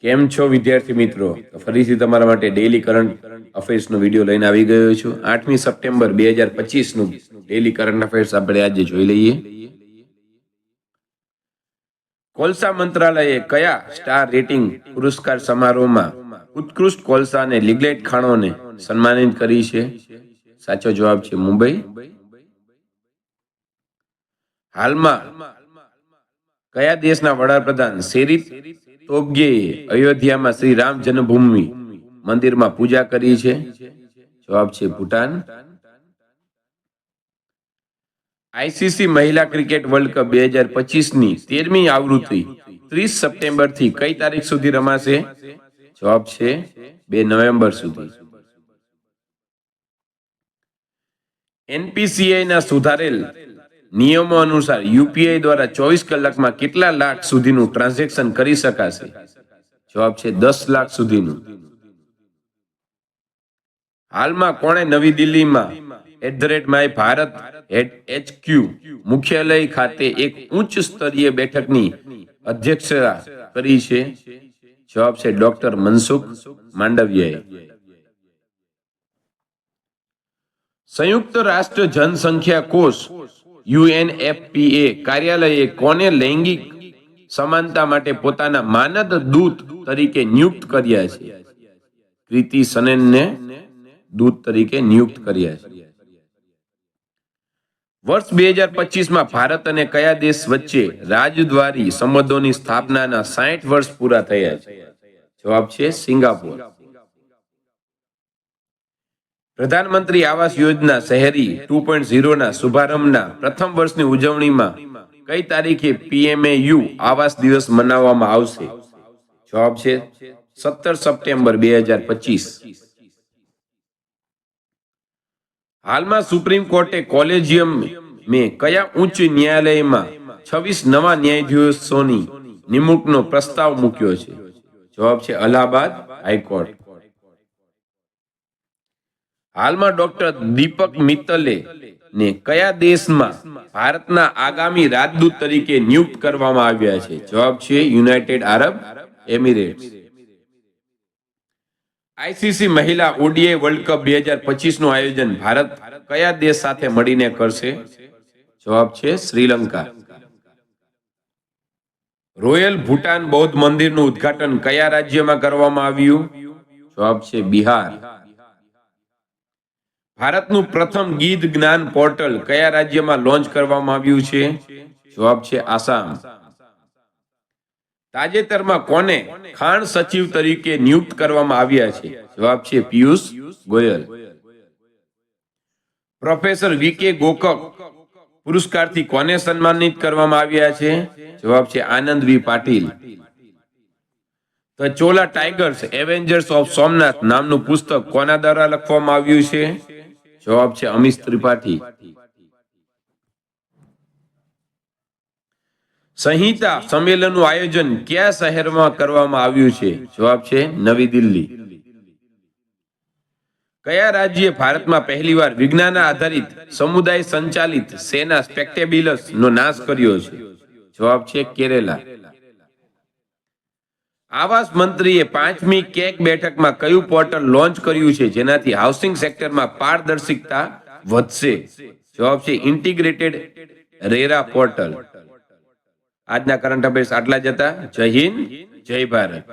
કેમ છો વિદ્યાર્થી મિત્રો? તો ફરીથી તમારા માટે ડેઇલી કરંટ અફેર્સનો વિડીયો લઈને આવી ગયો છું. 8મી સપ્ટેમ્બર 2025નું ડેઇલી કરંટ અફેર્સ આપણે આજે જોઈ લઈએ. કોલસા મંત્રાલયે કયા સ્ટાર રેટિંગ પુરસ્કાર સમારોહમાં ઉત્કૃષ્ટ કોલસા અને લિગ્નાઇટ ખાણોને સન્માનિત કરી છે? સાચો જવાબ છે મુંબઈ. હાલમાં કયા દેશના વડાપ્રધાન શેરીફ તોબ્ગેએ અયોધ્યામાં શ્રી રામ જન્મભૂમિ મંદિરમાં પૂજા કરી છે? જવાબ છે ભૂટાન. આઈસીસી મહિલા ક્રિકેટ વર્લ્ડ કપ 2025ની 13મી આવૃત્તિ 30 સપ્ટેમ્બરથી કઈ તારીખ સુધી રમાશે? જવાબ છે 2 નવેમ્બર સુધી. એનપીસીઆઈના સુધારેલ નિયમો અનુસાર યુપીઆઈ દ્વારા 24 કલાકમાં કેટલા લાખ સુધીનું ટ્રાન્ઝેક્શન કરી શકાશે? જવાબ છે 10 લાખ સુધીનું. હાલમાં કોણે નવી દિલ્હીમાં @માય ભારત HQ મુખ્યાલય ખાતે એક ઉચ્ચ સ્તરીય બેઠકની અધ્યક્ષતા કરી છે? જવાબ છે ડોક્ટર મનસુખ માંડવિયાએ. સંયુક્ત રાષ્ટ્ર જનસંખ્યા કોષ UNFPA કાર્યાલયે કોને લૈંગિક સમાનતા માટે પોતાના માનદ દૂત તરીકે નિયુક્ત કર્યા છે? કૃતિ સનનને દૂત તરીકે નિયુક્ત કર્યા છે. વર્ષ 2025માં ભારત અને કયા દેશ વચ્ચે રાજદ્વારી સંબંધોની સ્થાપનાના 60 વર્ષ પૂરા થયા છે? જવાબ છે સિંગાપોર. પ્રધાનમંત્રી આવાસ યોજના શહેરી 2.0ના શુભારંભના પ્રથમ વર્ષની ઉજવણીમાં કઈ તારીખે PMAU આવાસ દિવસ મનાવવામાં આવશે? જવાબ છે 17 સપ્ટેમ્બર 2025. હાલમાં સુપ્રીમ કોર્ટે કોલેજિયમ મેં કયા ઉચ્ચ ન્યાયાલયમાં 26 નવા ન્યાયાધીશોની નિમણૂકનો પ્રસ્તાવ મૂક્યો છે? જવાબ છે અલ્હાબાદ હાઈકોર્ટ. હાલમાં ડોક્ટર દીપક મિત્તલે ને કયા દેશમાં ભારતના આગામી રાજદૂત તરીકે નિયુક્ત કરવામાં આવ્યા છે? જવાબ છે યુનાઇટેડ આરબ એમિરેટ્સ. આઈસીસી મહિલા ODI વર્લ્ડ કપ 2025નું આયોજન ભારત કયા દેશ સાથે મળીને કરશે? જવાબ છે શ્રીલંકા. રોયલ ભૂટાન બૌદ્ધ મંદિરનું ઉદ્ઘાટન કયા રાજ્યમાં કરવામાં આવ્યું? જવાબ છે બિહાર. ભારતનું પ્રથમ ગીધ જ્ઞાન પોર્ટલ કયા રાજ્યમાં લોન્ચ કરવામાં આવ્યું છે? જવાબ છે આસામ. તાજેતરમાં કોને ખાણ સચિવ તરીકે નિયુક્ત કરવામાં આવ્યા છે? જવાબ છે પિયુષ ગોયલ. પ્રોફેસર VK ગોકક પુરસ્કારથી કોને સન્માનિત કરવામાં આવ્યા છે? જવાબ છે આનંદ V Patil. The Chola Tigers Avengers of Somnath નામનું પુસ્તક કોના દ્વારા લખવામાં આવ્યું છે? જવાબ છે અમિશ ત્રિપાઠી. સંહિતા સંમેલનનું આયોજન કયા શહેરમાં કરવામાં આવ્યું છે? જવાબ છે નવી દિલ્હી. કયા રાજ્યે ભારતમાં પહેલીવાર વિજ્ઞાન આધારિત સમુદાય સંચાલિત સેના સ્પેક્ટેબિલસ નો નાશ કર્યો છે? જવાબ છે કેરેલા. આવાસ મંત્રીએ 5મી કેક બેઠકમાં કયું પોર્ટલ લોન્ચ કર્યું છે જેનાથી હાઉસિંગ સેક્ટરમાં પારદર્શિકતા વધશે? જવાબ છે ઇન્ટિગ્રેટેડ રેરા પોર્ટલ. આજના કરંટ અફેર્સ આટલા જ હતા. જય હિન્દ, જય ભારત.